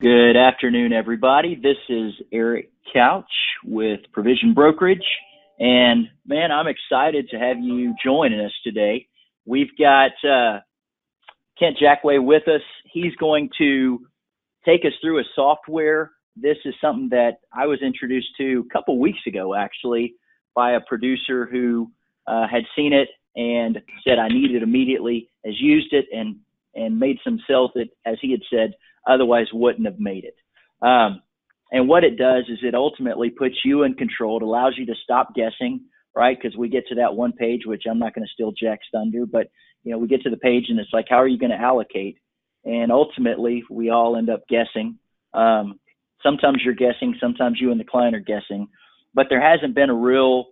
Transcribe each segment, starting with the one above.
Good afternoon, everybody. This is Eric Couch with Provision Brokerage. And man, I'm excited to have you joining us today. We've got Kent Jackway with us. He's going to take us through a software. This is something that I was introduced to a couple weeks ago, actually, by a producer who had seen it and said I need it immediately, has used it and made some sales that, as he had said, otherwise wouldn't have made it. And what it does is it ultimately puts you in control. It allows you to stop guessing, right? Because we get to that one page, which I'm not going to steal Jack's thunder, but we get to the page and it's like, how are you going to allocate? And ultimately, we all end up guessing. Sometimes you're guessing, sometimes you and the client are guessing, but there hasn't been a real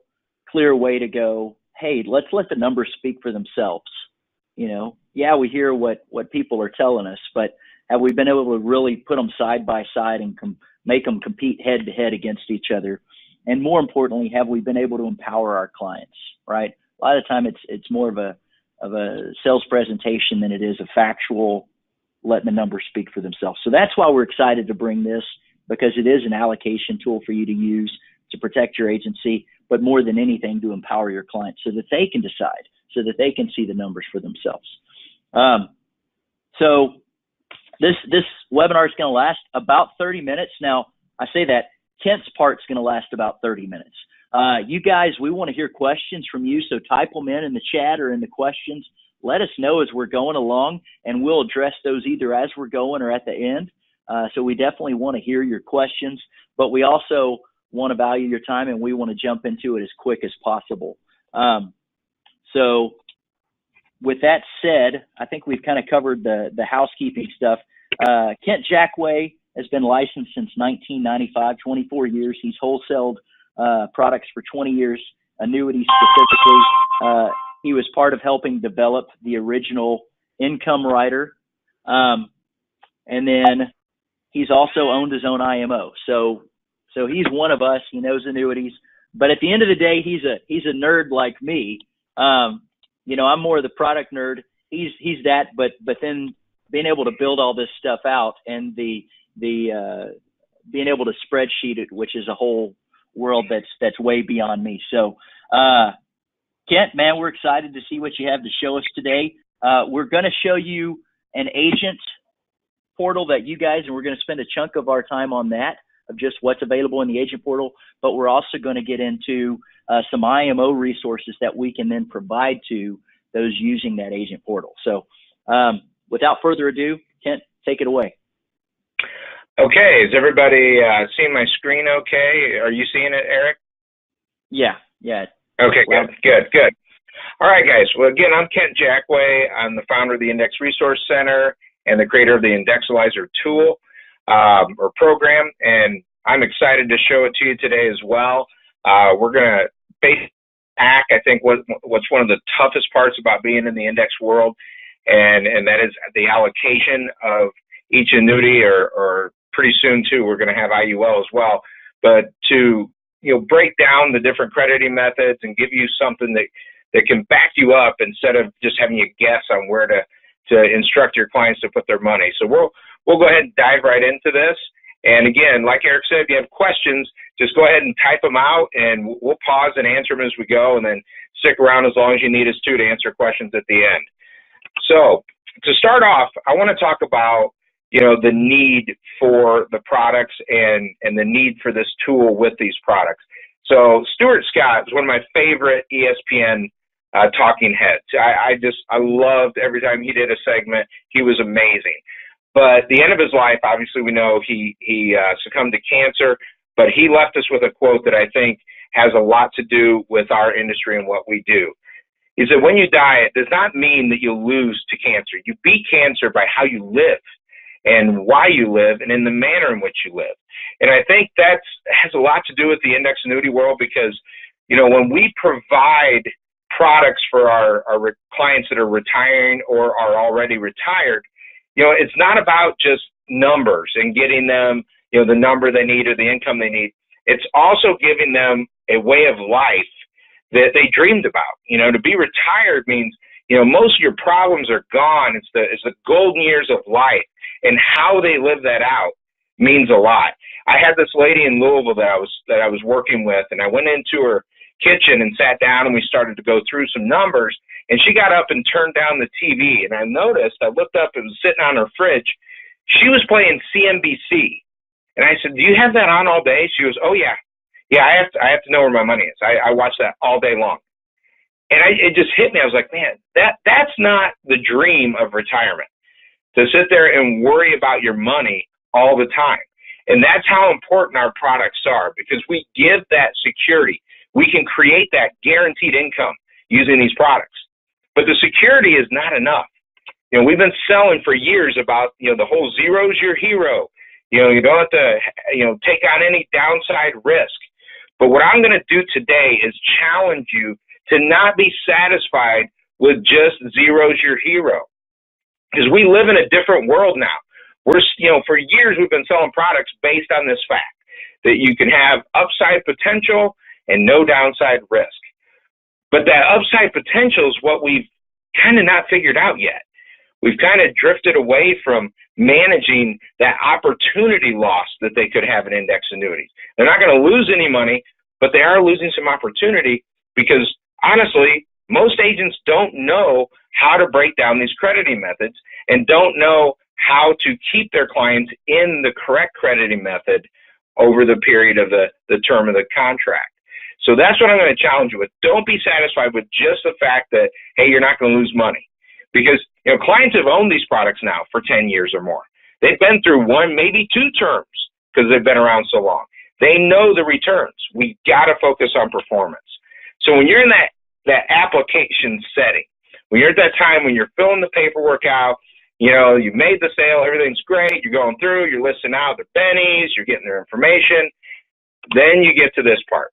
clear way to go, hey, let's let the numbers speak for themselves. Yeah, we hear what people are telling us, but have we been able to really put them side by side and make them compete head to head against each other? And more importantly, have we been able to empower our clients, right? A lot of the time it's more of a sales presentation than it is a factual letting the numbers speak for themselves. So that's why we're excited to bring this, because it is an allocation tool for you to use to protect your agency, but more than anything to empower your clients so that they can decide, so that they can see the numbers for themselves. So this webinar is going to last about 30 minutes. Now, I say that Kent's part's going to last about 30 minutes. You guys, we want to hear questions from you, so type them in the chat or in the questions. Let us know as we're going along, and we'll address those either as we're going or at the end. So we definitely want to hear your questions, but we also want to value your time, and we want to jump into it as quick as possible. So with that said, I think we've kind of covered the housekeeping stuff. Kent Jackway has been licensed since 1995, 24 years. He's wholesaled products for 20 years, annuities specifically. He was part of helping develop the original Income Rider. And then he's also owned his own IMO. So he's one of us. He knows annuities. But at the end of the day, he's a nerd like me. I'm more of the product nerd. He's that, but then being able to build all this stuff out and the being able to spreadsheet it, which is a whole world that's way beyond me. So, Kent, man, we're excited to see what you have to show us today. We're going to show you an agent portal that you guys, and we're going to spend a chunk of our time on that, of just what's available in the agent portal, but we're also going to get into some IMO resources that we can then provide to those using that agent portal. So without further ado, Kent, take it away. Okay, is everybody seeing my screen okay? Are you seeing it, Eric? Yeah. Okay, good. All right, guys. Well, again, I'm Kent Jackway. I'm the founder of the Index Resource Center and the creator of the Indexalyzer tool or program, and I'm excited to show it to you today as well. We're going to I think what's one of the toughest parts about being in the index world, and that is the allocation of each annuity, or pretty soon too we're going to have IUL as well. But to break down the different crediting methods and give you something that can back you up instead of just having you guess on where to instruct your clients to put their money. So we'll go ahead and dive right into this. And again, like Eric said, if you have questions, just go ahead and type them out, and we'll pause and answer them as we go, and then stick around as long as you need us to answer questions at the end. So to start off, I want to talk about the need for the products and the need for this tool with these products. So Stuart Scott is one of my favorite ESPN talking heads. I loved every time he did a segment. He was amazing. But the end of his life, obviously, we know he succumbed to cancer, but he left us with a quote that I think has a lot to do with our industry and what we do. He said, when you die, it does not mean that you lose to cancer. You beat cancer by how you live and why you live and in the manner in which you live. And I think that has a lot to do with the index annuity world, because, when we provide products for our clients that are retiring or are already retired, it's not about just numbers and getting them, the number they need or the income they need. It's also giving them a way of life that they dreamed about. To be retired means, most of your problems are gone. It's the golden years of life, and how they live that out means a lot. I had this lady in Louisville that I was working with, and I went into her kitchen and sat down, and we started to go through some numbers, and she got up and turned down the TV, and I looked up, it was sitting on her fridge. She was playing CNBC, and I said, "Do you have that on all day?" She goes, "Oh yeah, I have to know where my money is. I watch that all day long." And it just hit me. I was like, man, that's not the dream of retirement, to sit there and worry about your money all the time. And that's how important our products are, because we give that security. We can create that guaranteed income using these products. But the security is not enough. We've been selling for years about, the whole zero's your hero. You don't have to, take on any downside risk. But what I'm going to do today is challenge you to not be satisfied with just zero's your hero. Because we live in a different world now. For years we've been selling products based on this fact that you can have upside potential and no downside risk. But that upside potential is what we've kind of not figured out yet. We've kind of drifted away from managing that opportunity loss that they could have in index annuities. They're not going to lose any money, but they are losing some opportunity because, honestly, most agents don't know how to break down these crediting methods and don't know how to keep their clients in the correct crediting method over the period of the term of the contract. So that's what I'm going to challenge you with. Don't be satisfied with just the fact that, hey, you're not going to lose money. Because clients have owned these products now for 10 years or more. They've been through one, maybe two terms because they've been around so long. They know the returns. We got to focus on performance. So when you're in that application setting, when you're at that time when you're filling the paperwork out, you've made the sale, everything's great, you're going through, you're listing out their pennies, you're getting their information, then you get to this part.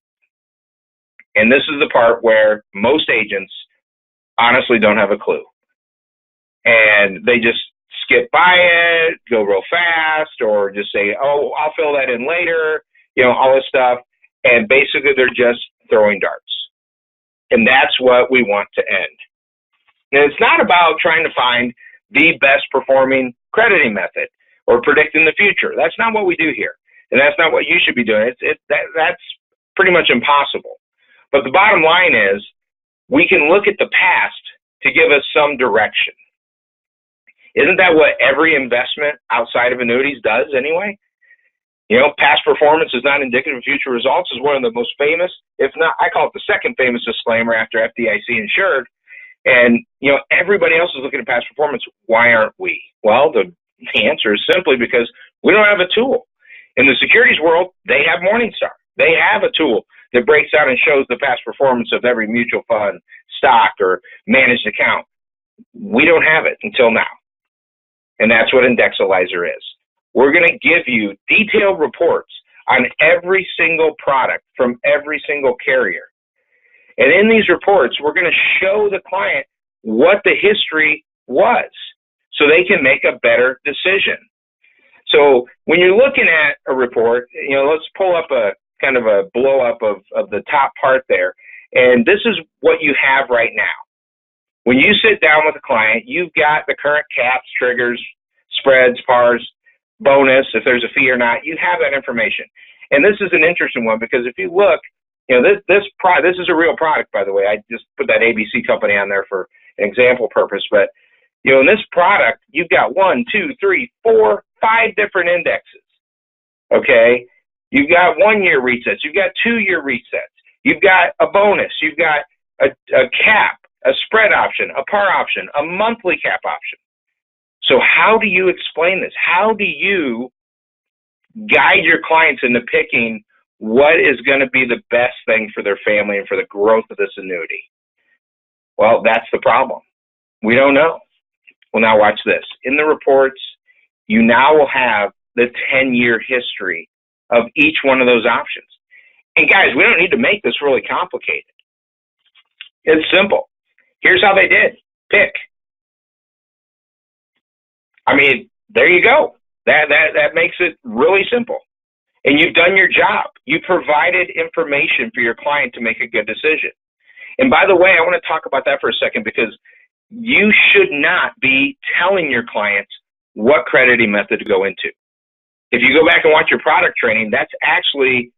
And this is the part where most agents honestly don't have a clue. And they just skip by it, go real fast, or just say, oh, I'll fill that in later, all this stuff. And basically they're just throwing darts. And that's what we want to end. And it's not about trying to find the best performing crediting method or predicting the future. That's not what we do here. And that's not what you should be doing. That's pretty much impossible. But the bottom line is we can look at the past to give us some direction. Isn't that what every investment outside of annuities does anyway? Past performance is not indicative of future results is one of the most famous, if not, I call it the second famous disclaimer after FDIC insured. And, everybody else is looking at past performance. Why aren't we? Well, the answer is simply because we don't have a tool. In the securities world, they have Morningstar. They have a tool that breaks down and shows the past performance of every mutual fund, stock, or managed account. We don't have it until now. And that's what Indexalyzer is. We're going to give you detailed reports on every single product from every single carrier. And in these reports, we're going to show the client what the history was so they can make a better decision. So when you're looking at a report, let's pull up a kind of a blow up of the top part there. And this is what you have right now. When you sit down with a client, you've got the current caps, triggers, spreads, pars, bonus, if there's a fee or not, you have that information. And this is an interesting one because if you look, this is a real product, by the way. I just put that ABC company on there for an example purpose. But, in this product, you've got 1, 2, 3, 4, 5 different indexes. Okay? You've got 1-year resets. You've got 2-year resets. You've got a bonus. You've got a cap, a spread option, a par option, a monthly cap option. So how do you explain this? How do you guide your clients into picking what is going to be the best thing for their family and for the growth of this annuity? Well, that's the problem. We don't know. Well, now watch this. In the reports, you now will have the 10-year history of each one of those options. And guys, we don't need to make this really complicated. It's simple. Here's how they did. Pick. I mean, there you go. That makes it really simple. And you've done your job. You provided information for your client to make a good decision. And by the way, I want to talk about that for a second because you should not be telling your clients what crediting method to go into. If you go back and watch your product training, that's actually,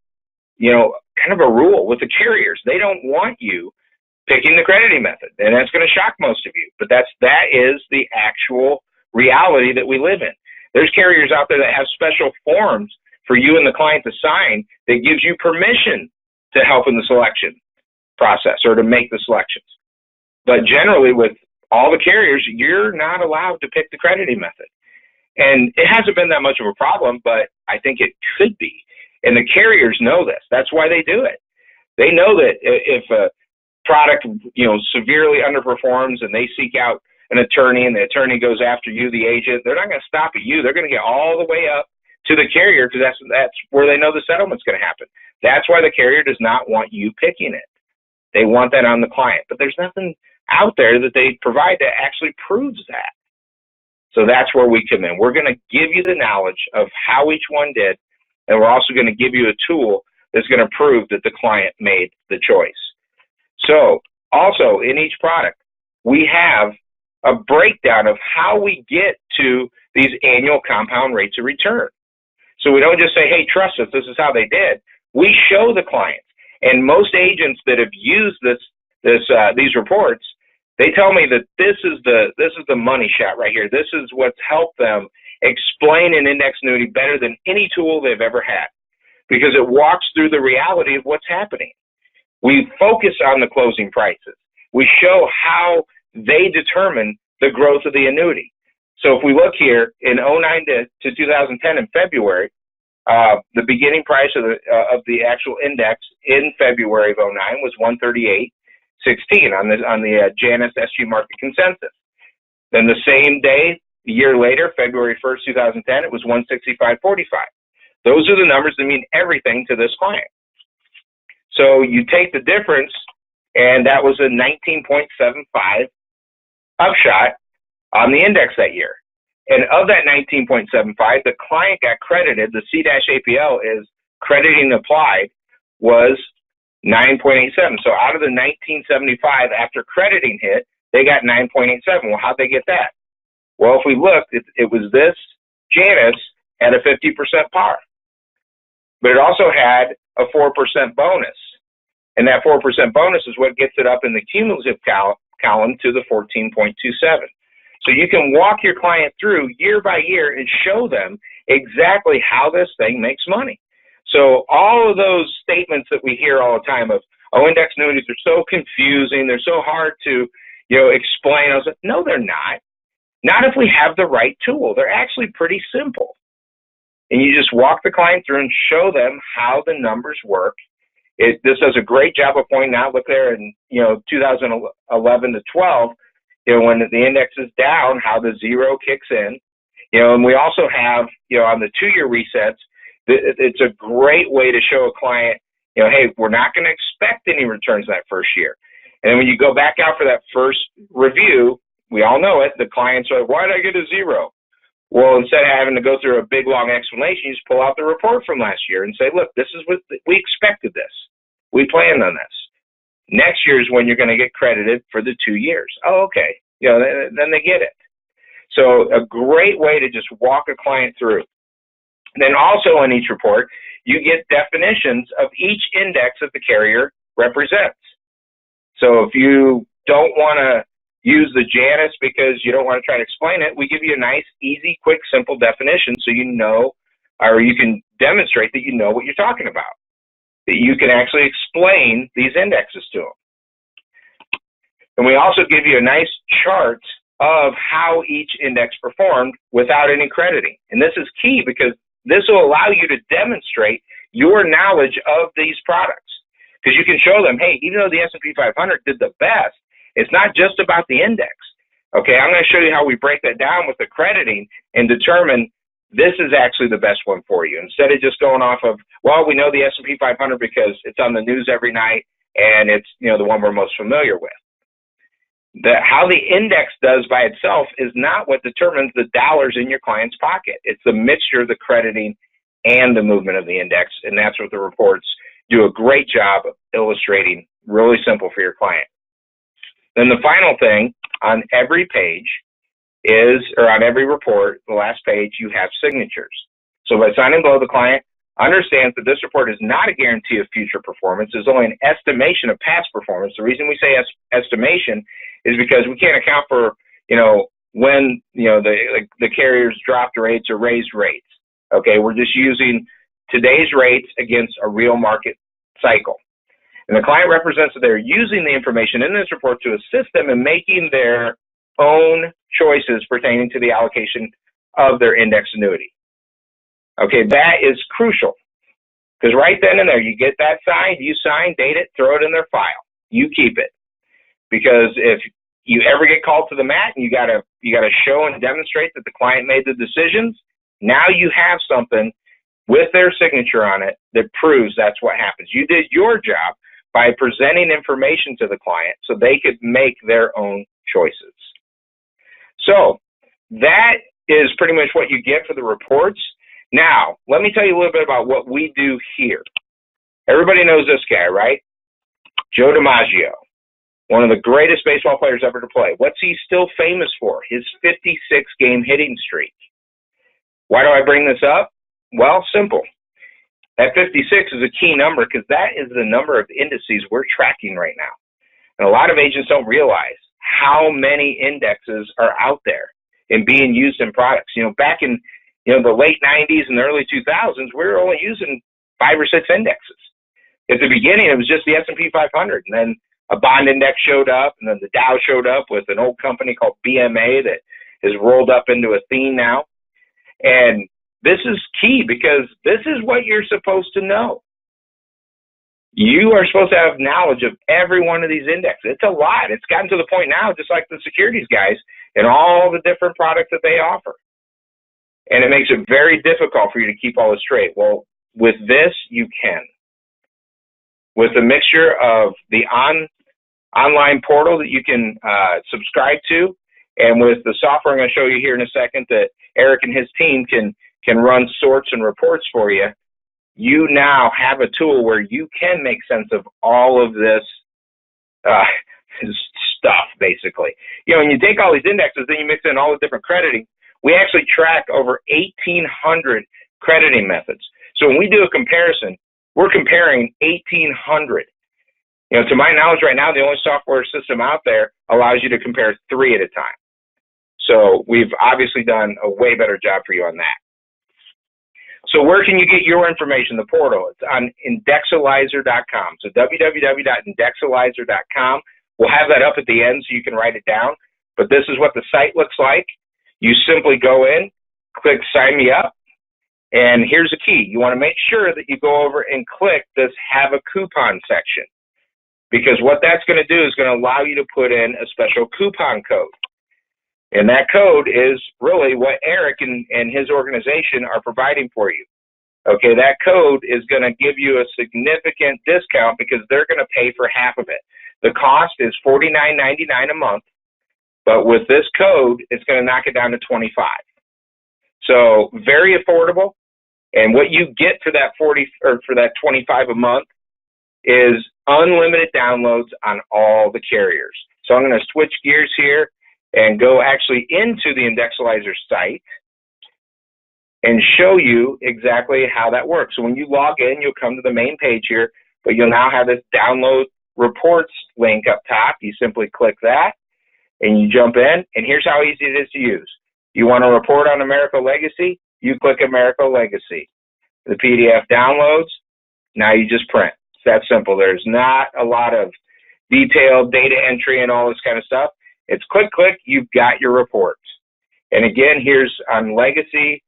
kind of a rule with the carriers. They don't want you picking the crediting method, and that's going to shock most of you. But that is the actual reality that we live in. There's carriers out there that have special forms for you and the client to sign that gives you permission to help in the selection process or to make the selections. But generally, with all the carriers, you're not allowed to pick the crediting method. And it hasn't been that much of a problem, but I think it could be. And the carriers know this. That's why they do it. They know that if a product, severely underperforms and they seek out an attorney and the attorney goes after you, the agent, they're not going to stop at you. They're going to get all the way up to the carrier because that's where they know the settlement's going to happen. That's why the carrier does not want you picking it. They want that on the client. But there's nothing out there that they provide that actually proves that. So that's where we come in. We're going to give you the knowledge of how each one did, and we're also going to give you a tool that's going to prove that the client made the choice. So also in each product, we have a breakdown of how we get to these annual compound rates of return. So we don't just say, hey, trust us, this is how they did. We show the clients. And most agents that have used these reports, they tell me that this is the money shot right here. This is what's helped them explain an index annuity better than any tool they've ever had, because it walks through the reality of what's happening. We focus on the closing prices. We show how they determine the growth of the annuity. So if we look here in 2009 to 2010 in February, the beginning price of the actual index in February of 2009 was 138.16 on the Janus SG Market Consensus. Then the same day, a year later, February 1st, 2010, it was 165.45. Those are the numbers that mean everything to this client. So you take the difference, and that was a 19.75 upshot on the index that year. And of that 19.75, the client got credited, the C-APL is crediting applied, was 9.87. So out of the 1975, after crediting hit, they got 9.87. Well, how'd they get that? Well, if we looked, it was this Janus at a 50% par. But it also had a 4% bonus. And that 4% bonus is what gets it up in the cumulative column to the 14.27. So you can walk your client through year by year and show them exactly how this thing makes money. So all of those statements that we hear all the time of, index annuities are so confusing, they're so hard to, explain. I was like, no, they're not. Not if we have the right tool. They're actually pretty simple. And you just walk the client through and show them how the numbers work. This does a great job of pointing out, look there in 2011 to 12, when the index is down, how the zero kicks in. And we also have, on the 2-year resets, it's a great way to show a client, hey, we're not going to expect any returns that first year. And then when you go back out for that first review, we all know it, the clients are like, why did I get a zero? Well, instead of having to go through a big, long explanation, you just pull out the report from last year and say, look, this is what we expected this. We planned on this. Next year is when you're going to get credited for the 2 years. Oh, okay. Then they get it. So a great way to just walk a client through. Then also in each report, you get definitions of each index that the carrier represents. So if you don't want to use the Janus because you don't want to try to explain it, we give you a nice, easy, quick, simple definition so you know, or you can demonstrate that you know what you're talking about, that you can actually explain these indexes to them. And we also give you a nice chart of how each index performed without any crediting. And this is key because this will allow you to demonstrate your knowledge of these products. Because you can show them, hey, even though the S&P 500 did the best, it's not just about the index. Okay, I'm going to show you how we break that down with the crediting and determine this is actually the best one for you. Instead of just going off of, well, we know the S&P 500 because it's on the news every night and it's the one we're most familiar with. How the index does by itself is not what determines the dollars in your client's pocket. It's the mixture of the crediting and the movement of the index, and that's what the reports do a great job of illustrating, really simple for your client. Then the final thing on every page is, or on every report, the last page, you have signatures. So by signing below, the client understands that this report is not a guarantee of future performance. It's only an estimation of past performance. The reason we say estimation is because we can't account for, when, the carriers dropped rates or raised rates. Okay, we're just using today's rates against a real market cycle. And the client represents that they're using the information in this report to assist them in making their own choices pertaining to the allocation of their index annuity. Okay, that is crucial, because right then and there, you get that signed, you sign, date it, throw it in their file. You keep it, because if you ever get called to the mat and you gotta show and demonstrate that the client made the decisions, now you have something with their signature on it that proves that's what happens. You did your job by presenting information to the client so they could make their own choices. So that is pretty much what you get for the reports. Now, let me tell you a little bit about what we do here. Everybody knows this guy, right? Joe DiMaggio, one of the greatest baseball players ever to play. What's he still famous for? His 56-game hitting streak. Why do I bring this up? Well, simple. That 56 is a key number because that is the number of indices we're tracking right now. And a lot of agents don't realize how many indexes are out there and being used in products. Back in the late 90s and the early 2000s, we were only using 5 or 6 indexes. At the beginning, it was just the S&P 500, and then a bond index showed up, and then the Dow showed up with an old company called BMA that has rolled up into a theme now. And this is key because this is what you're supposed to know. You are supposed to have knowledge of every one of these indexes. It's a lot. It's gotten to the point now, just like the securities guys and all the different products that they offer. And it makes it very difficult for you to keep all this straight. Well, with this, you can. With a mixture of the online portal that you can subscribe to, and with the software I'm going to show you here in a second that Eric and his team can run sorts and reports for you, you now have a tool where you can make sense of all of this stuff, basically. When you take all these indexes, then you mix in all the different crediting. We actually track over 1,800 crediting methods. So when we do a comparison, we're comparing 1,800. To my knowledge right now, the only software system out there allows you to compare 3 at a time. So we've obviously done a way better job for you on that. So where can you get your information? The portal. It's on Indexalyzer.com. So www.indexalyzer.com. We'll have that up at the end so you can write it down. But this is what the site looks like. You simply go in, click Sign Me Up, and here's the key. You want to make sure that you go over and click this Have a Coupon section, because what that's going to do is going to allow you to put in a special coupon code. And that code is really what Eric and his organization are providing for you. Okay, that code is going to give you a significant discount because they're going to pay for half of it. The cost is $49.99 a month, but with this code, it's going to knock it down to $25. So very affordable. And what you get for that $40 or for that $25 a month is unlimited downloads on all the carriers. So I'm going to switch gears here and go actually into the Indexalyzer site and show you exactly how that works. So when you log in, you'll come to the main page here, but you'll now have this download reports link up top. You simply click that and you jump in, and here's how easy it is to use. You want to report on America Legacy? You click America Legacy. The PDF downloads. Now you just print. It's that simple. There's not a lot of detailed data entry and all this kind of stuff. It's click, click, you've got your reports. And again, here's on Legacy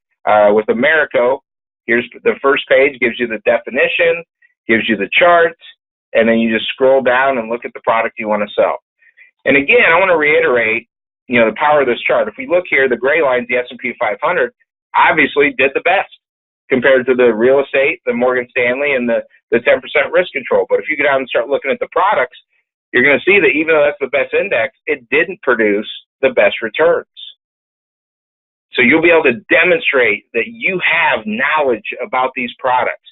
with America. Here's the first page, gives you the definition, gives you the charts, and then you just scroll down and look at the product you want to sell. And again, I want to reiterate, the power of this chart. If we look here, the gray line, the S&P 500, obviously did the best compared to the real estate, the Morgan Stanley, and the 10% risk control. But if you go down and start looking at the products, you're going to see that even though that's the best index, it didn't produce the best returns. So you'll be able to demonstrate that you have knowledge about these products.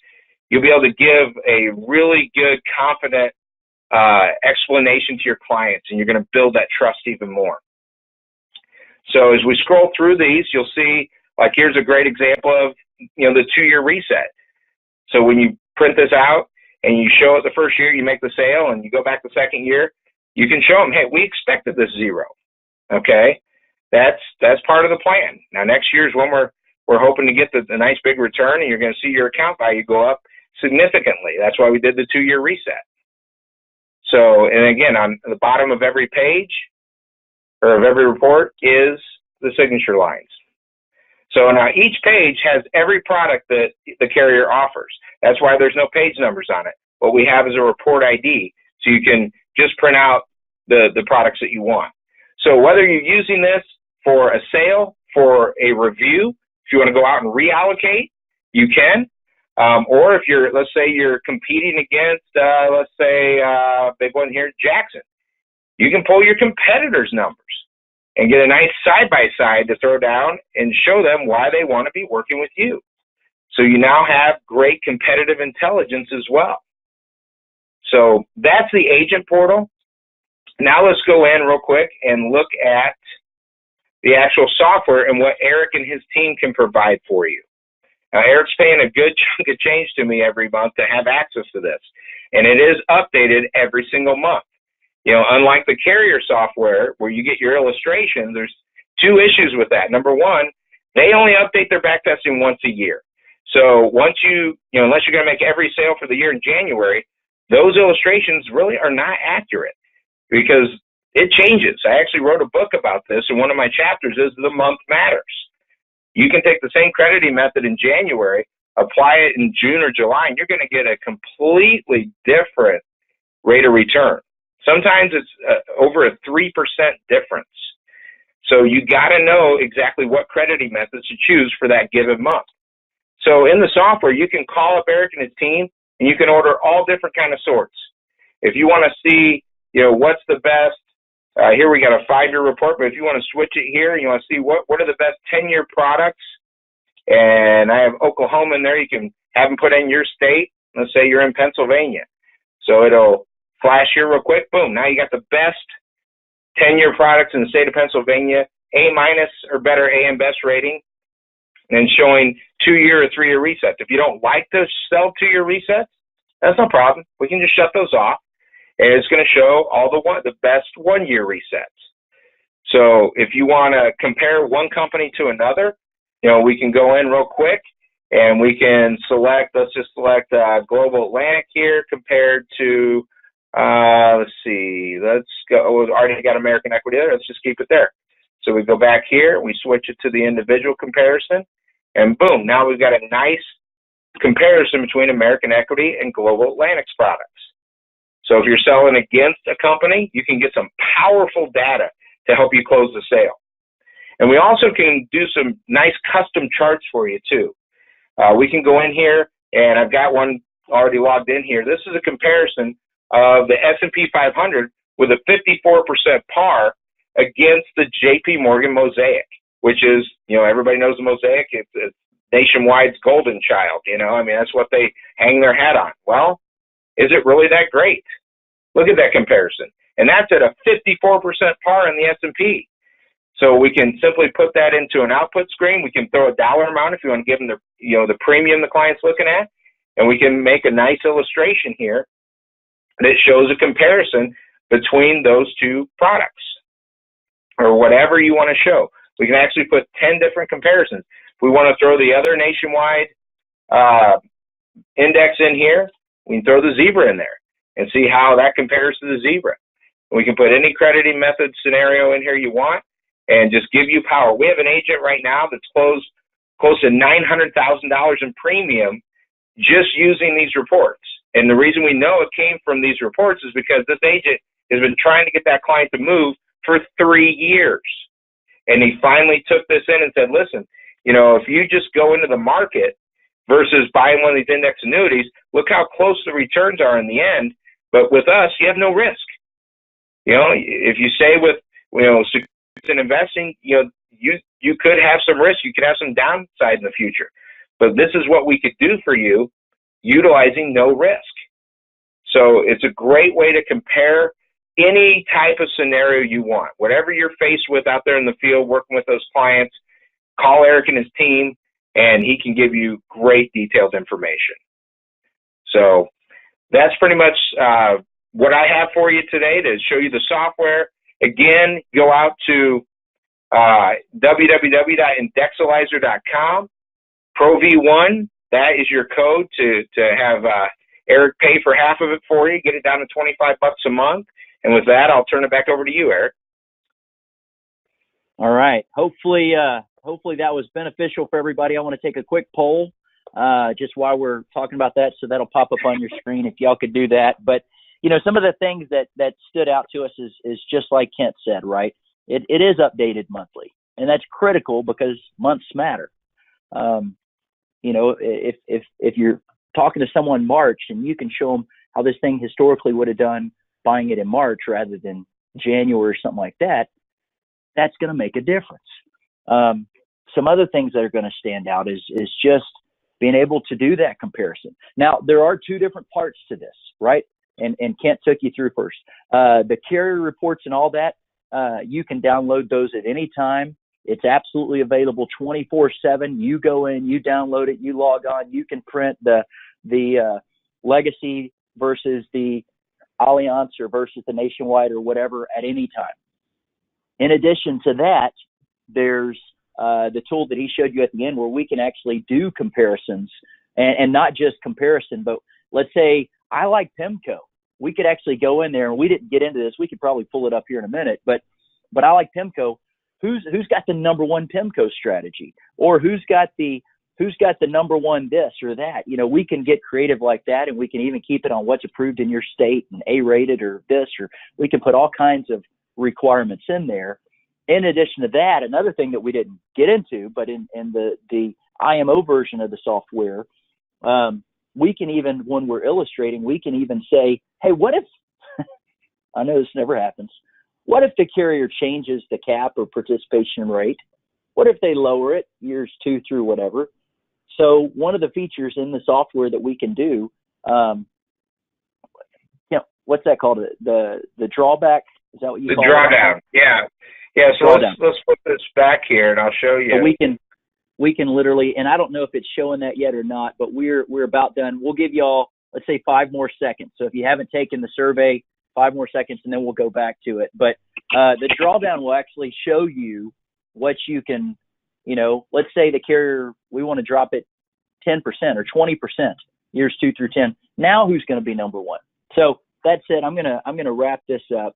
You'll be able to give a really good, confident explanation to your clients, and you're going to build that trust even more. So as we scroll through these, you'll see, like here's a great example of, the 2-year reset. So when you print this out and you show it the first year, you make the sale, and you go back the second year, you can show them, hey, we expected this zero. Okay, that's part of the plan. Now next year is when we're hoping to get the nice big return, and you're going to see your account value go up significantly. That's why we did the 2-year reset. So, and again, on the bottom of every page or of every report is the signature lines. So now each page has every product that the carrier offers. That's why there's no page numbers on it. What we have is a report ID, so you can just print out the products that you want. So whether you're using this for a sale, for a review, if you want to go out and reallocate, you can. Or if you're, let's say you're competing against, let's say, big one here, Jackson, you can pull your competitors' numbers and get a nice side-by-side to throw down and show them why they want to be working with you. So you now have great competitive intelligence as well. So that's the agent portal. Now let's go in real quick and look at the actual software and what Eric and his team can provide for you. Now, Eric's paying a good chunk of change to me every month to have access to this, and it is updated every single month. Unlike the carrier software where you get your illustrations, there's 2 issues with that. Number one, they only update their backtesting once a year. So once unless you're going to make every sale for the year in January, those illustrations really are not accurate because it changes. I actually wrote a book about this, and one of my chapters is The Month Matters. You can take the same crediting method in January, apply it in June or July, and you're going to get a completely different rate of return. Sometimes it's over a 3% difference. So you got to know exactly what crediting methods to choose for that given month. So in the software, you can call up Eric and his team, and you can order all different kind of sorts. If you want to see, what's the best, here we got a 5-year report, but if you want to switch it here, and you want to see what are the best 10-year products, and I have Oklahoma in there, you can have them put in your state. Let's say you're in Pennsylvania. So it'll flash here real quick, boom, now you got the best 10-year products in the state of Pennsylvania, A- or better AM Best rating, and showing 2-year or 3-year resets. If you don't like to sell 2-year resets, that's no problem. We can just shut those off, and it's going to show all the best 1-year resets. So if you want to compare one company to another, we can go in real quick, and we can select, let's just select Global Atlantic here compared to, let's see, let's go, we already got American Equity there, let's just keep it there. So we go back here, we switch it to the individual comparison, and boom, now we've got a nice comparison between American Equity and Global Atlantic's products. So if you're selling against a company, you can get some powerful data to help you close the sale. And we also can do some nice custom charts for you too. We can go in here, and I've got one already logged in here. This is a comparison of the S&P 500 with a 54% par against the JP Morgan Mosaic, which is, everybody knows the Mosaic. It's Nationwide's golden child, that's what they hang their hat on. Well, is it really that great? Look at that comparison. And that's at a 54% par in the S&P. So we can simply put that into an output screen. We can throw a dollar amount if you want to give them the premium the client's looking at, and we can make a nice illustration here that shows a comparison between those 2 products or whatever you want to show. We can actually put 10 different comparisons. If we want to throw the other Nationwide index in here, we can throw the zebra in there and see how that compares to the zebra. We can put any crediting method scenario in here you want and just give you power. We have an agent right now that's closed close to $900,000 in premium just using these reports. And the reason we know it came from these reports is because this agent has been trying to get that client to move for 3 years. And he finally took this in and said, listen, if you just go into the market versus buying one of these index annuities, look how close the returns are in the end. But with us, you have no risk. If you stay with, in investing, you could have some risk. You could have some downside in the future. But this is what we could do for you utilizing no risk. So it's a great way to compare any type of scenario you want. Whatever you're faced with out there in the field working with those clients, call Eric and his team, and he can give you great detailed information. So that's pretty much what I have for you today to show you the software. Again, go out to www.indexalyzer.com. ProV1, that is your code to have Eric pay for half of it for you, get it down to $25 a month. And with that, I'll turn it back over to you, Eric. All right. Hopefully that was beneficial for everybody. I want to take a quick poll just while we're talking about that, so that'll pop up on your screen if y'all could do that. But some of the things that stood out to us is just like Kent said, right? It is updated monthly, and that's critical because months matter. If you're talking to someone March and you can show them how this thing historically would have done buying it in March rather than January or something like that, that's going to make a difference. Some other things that are going to stand out is just being able to do that comparison. Now, there are two different parts to this, right? And Kent took you through first. The carrier reports and all that, you can download those at any time. It's absolutely available 24/7. You go in, you download it, you log on. You can print the Legacy versus the Allianz or versus the Nationwide or whatever at any time. In addition to that, there's the tool that he showed you at the end where we can actually do comparisons and not just comparison, but let's say I like PIMCO. We could actually go in there, and we didn't get into this. We could probably pull it up here in a minute, but I like PIMCO. Who's got the number one PIMCO strategy, or who's got the number one this or that? We can get creative like that, and we can even keep it on what's approved in your state and A-rated or this, or we can put all kinds of requirements in there. In addition to that, another thing that we didn't get into, but in the IMO version of the software, we can even, when we're illustrating, we can even say, hey, what if, I know this never happens, what if the carrier changes the cap or participation rate? What if they lower it years 2 through whatever? So one of the features in the software that we can do, what's that called? The drawback? Is that what you call it? The drawdown, yeah. Yeah, so let's put this back here, and I'll show you. So we can literally, and I don't know if it's showing that yet or not, but we're about done. We'll give y'all, let's say, 5 more seconds. So if you haven't taken the survey, 5 more seconds, and then we'll go back to it. But the drawdown will actually show you what you can, let's say the carrier, we want to drop it 10% or 20% years 2 through 10. Now who's going to be number one? So that said, I'm gonna wrap this up,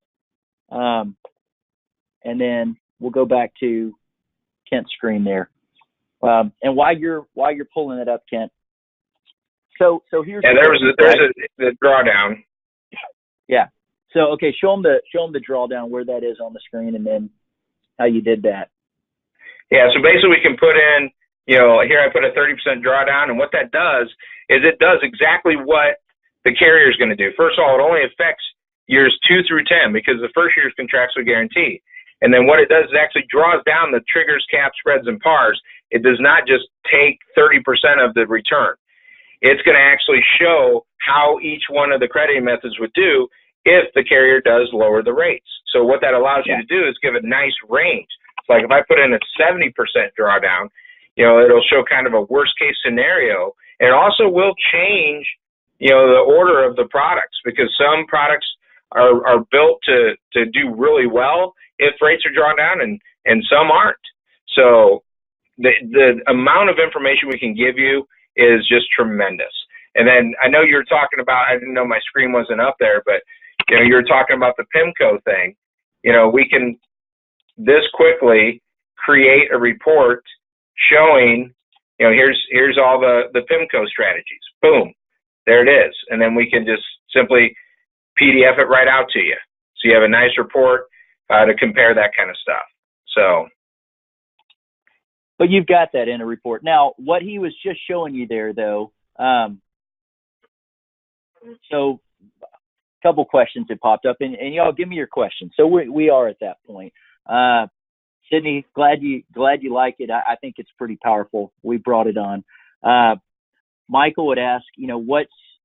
and then we'll go back to Kent's screen there. And while you're pulling it up, Kent. So here's there's the drawdown. Yeah. So okay, show them the drawdown where that is on the screen, and then how you did that. Yeah. So basically, we can put in, here I put a 30% drawdown, and what that does is it does exactly what the carrier is going to do. First of all, it only affects years 2 through 10 because the first year is contractually guaranteed. And then what it does is actually draws down the triggers, caps, spreads, and pars. It does not just take 30% of the return. It's going to actually show how each one of the crediting methods would do if the carrier does lower the rates. So what that allows you to do is give a nice range. It's like if I put in a 70% drawdown, it'll show kind of a worst case scenario. And it also will change, the order of the products, because some products are built to do really well if rates are drawn down, and some aren't. So the amount of information we can give you is just tremendous. And then I know you were talking about, I didn't know my screen wasn't up there, but you were talking about the PIMCO thing. We can this quickly create a report showing, here's all the PIMCO strategies. Boom, there it is. And then we can just simply PDF it right out to you. So you have a nice report to compare that kind of stuff. So. But you've got that in a report. Now, what he was just showing you there, though, so a couple questions that popped up, and y'all give me your questions. So we are at that point. Sydney, glad you like it. I think it's pretty powerful. We brought it on. Michael would ask,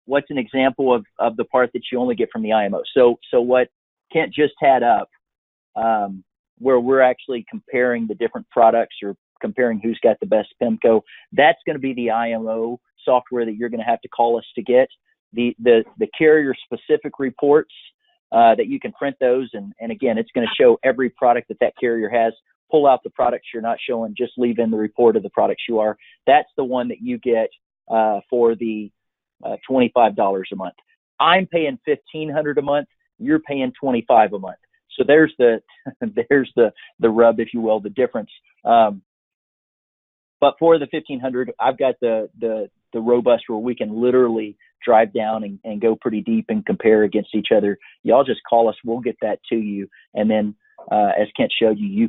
what's an example of the part that you only get from the IMO? So what Kent just had up, where we're actually comparing the different products or comparing who's got the best PIMCO. That's going to be the IMO software that you're going to have to call us to get. The carrier specific reports that you can print those, and again, it's going to show every product that carrier has. Pull out the products you're not showing, just leave in the report of the products you are. That's the one that you get for the $25 a month. I'm paying $1,500 a month. You're paying $25 a month. So there's the rub, if you will, the difference. But for the $1,500, I've got the robust where we can literally drive down and go pretty deep and compare against each other. Y'all just call us. We'll get that to you. And then, as Kent showed you,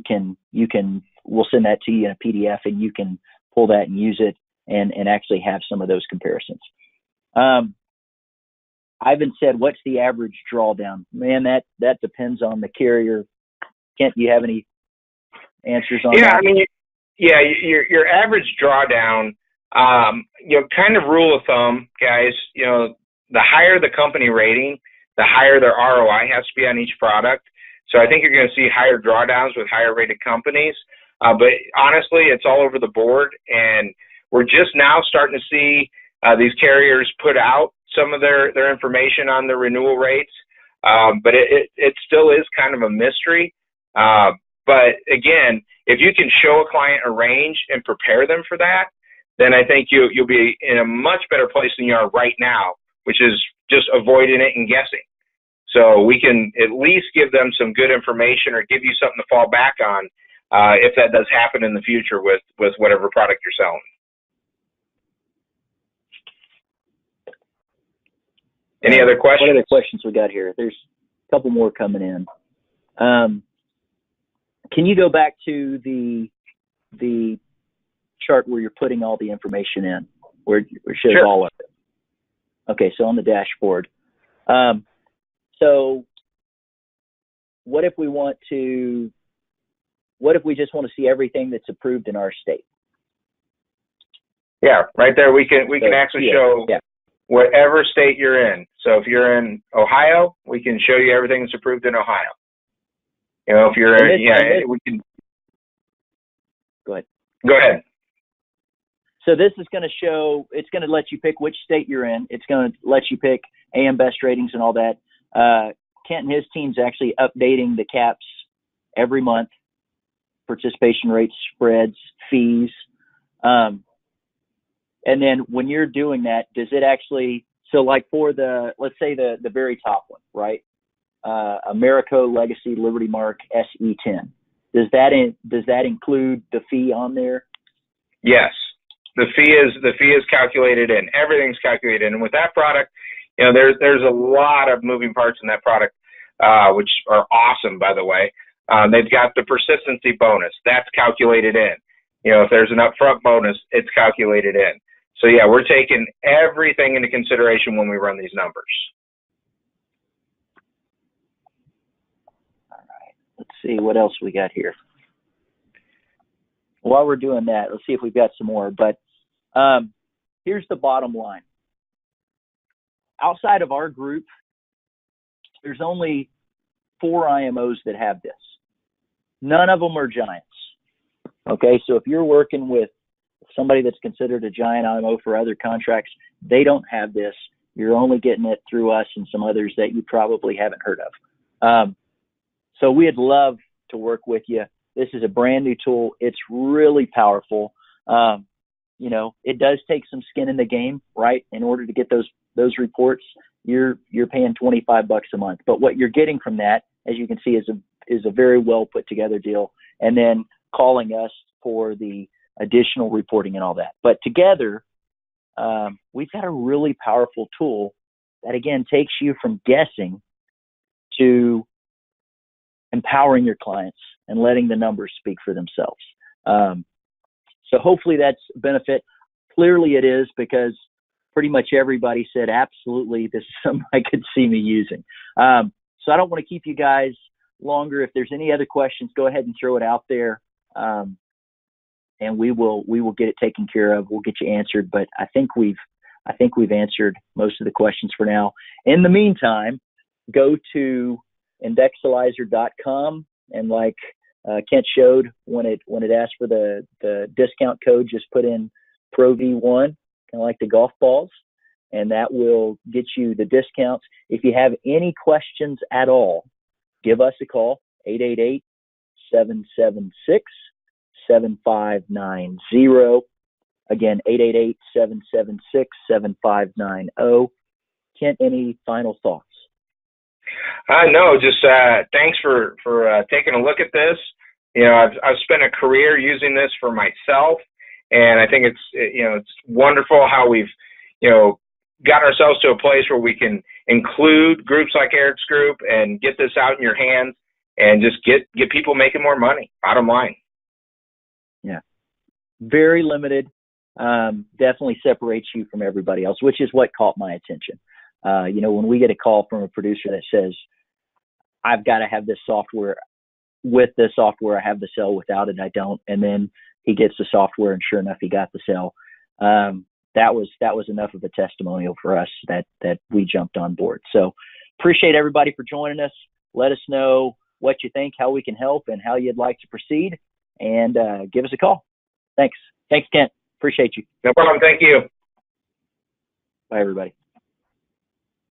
we'll send that to you in a PDF and you can pull that and use it and actually have some of those comparisons. Ivan said, what's the average drawdown? Man, that depends on the carrier. Kent, do you have any answers on that? Yeah, I mean, your average drawdown, kind of rule of thumb, guys, the higher the company rating, the higher their ROI has to be on each product. So I think you're going to see higher drawdowns with higher rated companies. But honestly, it's all over the board. And we're just now starting to see these carriers put out some of their information on the renewal rates. But it still is kind of a mystery. But again, if you can show a client a range and prepare them for that, then I think you'll be in a much better place than you are right now, which is just avoiding it and guessing. So we can at least give them some good information or give you something to fall back on if that does happen in the future with whatever product you're selling. Any other questions? What other questions we got here? There's a couple more coming in. Can you go back to the chart where you're putting all the information in, where it shows Sure. all of it? Okay, so on the dashboard. So what if we just want to see everything that's approved in our state? Yeah, right there we can actually show whatever state you're in. So if you're in Ohio, we can show you everything that's approved in Ohio. If you're we can. Go ahead. Go ahead. So this is going to show, it's going to let you pick which state you're in. It's going to let you pick AM Best ratings and all that. Kent and his team's actually updating the caps every month, participation rates, spreads, fees. And then when you're doing that, does it actually, so like for let's say the very top one, right? Americo Legacy Liberty Mark SE10. Does that include the fee on there? Yes. The fee is calculated in. Everything's calculated in. And with that product, there's a lot of moving parts in that product, which are awesome, by the way. They've got the persistency bonus. That's calculated in. If there's an upfront bonus, it's calculated in. So yeah, we're taking everything into consideration when we run these numbers. All right. Let's see what else we got here. While we're doing that, let's see if we've got some more. But here's the bottom line. Outside of our group, there's only 4 IMOs that have this. None of them are giants. Okay, so if you're working with somebody that's considered a giant IMO for other contracts, they don't have this. You're only getting it through us and some others that you probably haven't heard of. So we'd love to work with you. This is a brand new tool. It's really powerful. It does take some skin in the game, right? In order to get those reports, you're paying $25 a month. But what you're getting from that, as you can see, is a very well put together deal. And then calling us for the additional reporting and all that. But together, we've got a really powerful tool that again takes you from guessing to empowering your clients and letting the numbers speak for themselves. So hopefully that's a benefit. Clearly it is, because pretty much everybody said, absolutely, this is something I could see me using. So I don't want to keep you guys longer. If there's any other questions, go ahead and throw it out there. And we will get it taken care of. We'll get you answered. But I think we've answered most of the questions for now. In the meantime, go to indexalyzer.com, and like Kent showed when it asked for the discount code, just put in Pro V1, kind of like the golf balls, and that will get you the discounts. If you have any questions at all, give us a call, 888-776-7590. Again, 888-776-7590. Kent, any final thoughts? No, just thanks for taking a look at this. I've spent a career using this for myself, and I think it's wonderful how we've got ourselves to a place where we can include groups like Eric's group and get this out in your hands and just get people making more money. Bottom line. Yeah, very limited. Definitely separates you from everybody else, which is what caught my attention. When we get a call from a producer that says, I've got to have this software, with this software, I have the cell, without it, I don't. And then he gets the software and sure enough, he got the cell. That was enough of a testimonial for us that we jumped on board. So appreciate everybody for joining us. Let us know what you think, how we can help, and how you'd like to proceed, and give us a call. Thanks, Kent. Appreciate you. No problem. Thank you. Bye, everybody.